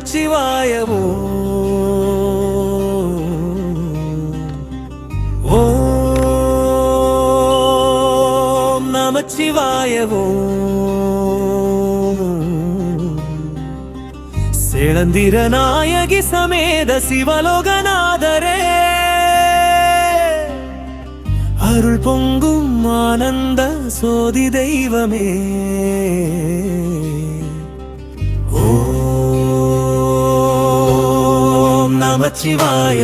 நமச்சிவாய ஓம் நமச்சிவாய சேளந்திர நாயகி சமேத சிவலோகநாதரே அருள் பொங்கும் ஆனந்த சோதி தெய்வமே ஓம் நமச்சிவாய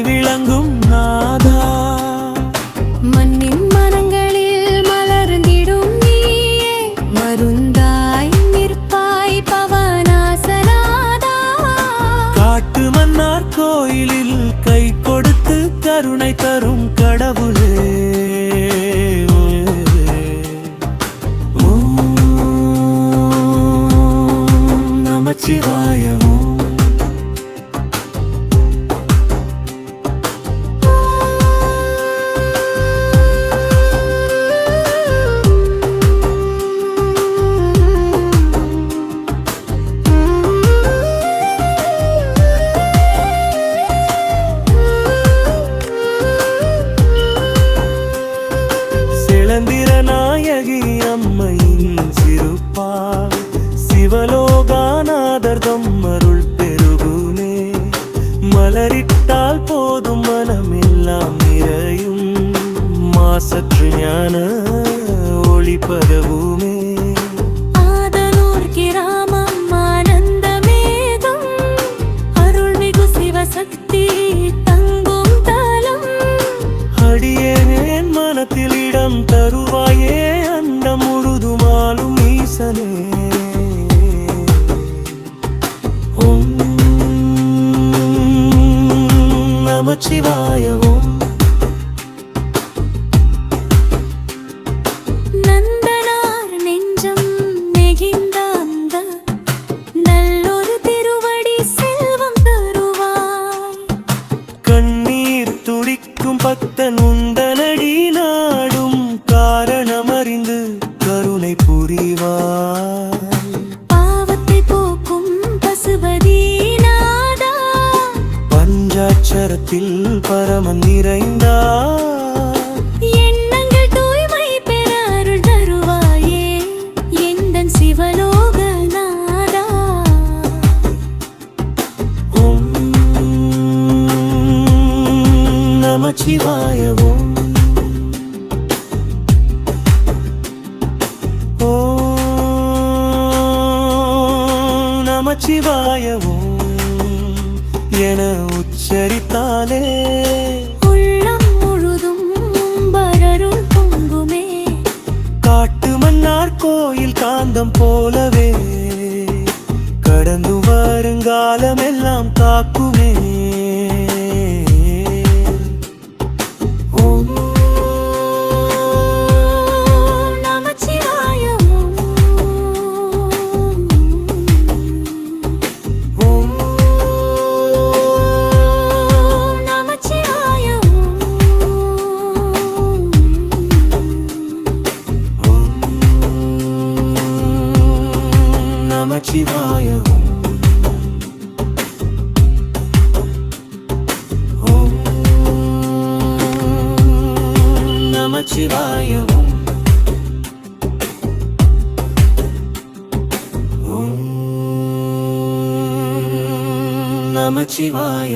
விளங்கும் நாதா மண்ணின் மரங்களில் மலர்ந்திடும் நீயே மருந்தாய் நிற்பாய் பவனாசநாதா காட்டு மன்னார் கோயிலில் கை கொடுத்து கருணை தரும் கடவுளே ஓம் நமச்சிவாய சேளந்திர நாயகி அம்மையின் சிறுப்பால் சிவலோகநாதர் தம்மருள் பெருகுமே மலரிட்டால் போதும் மனமெல்லாம் நிறையும் மாசற்று ஞான ஒளி பரவுமே ஆதனூர் கிராமம் ஆனந்தமேகம் அருள்மிகு சிவசக்தி தங்கும் தலம் அடியேன் மனத்தில் இடம் தருவாயே அண்டம் முழுதுமாலும் ஈசனே ஓம் நமச்சிவாய நந்தனார் நெஞ்சம் நெகிழ்ந்த அந்த நல்லொரு திருவடி செல்வம் தருவாய் கண்ணீர் துடிக்கும் பக்தன் உந்தனடி நாடும் காரணமறிந்து கருணை புரிவாய் பாவத்தை போக்கும் பசுபதி நாதா பஞ்சாட்சரத்தில் பரமன் நிறைந்தார் எண்ணங்கள் தூய்மை பெற அருள் தருவாயே எந்தன் சிவலோகநாதா ஓம் நமச்சிவாய நமச்சிவாய என உச்சரித்தாலே உள்ளம் முழுதும் பரருள் பொங்குமே காட்டு மன்னார் கோயில் காந்தம் போலவே கடந்து வருங்காலமெல்லாம் காக்குமே நமச்சிவாய ஓம் நமச்சிவாய ஓம் நமச்சிவாய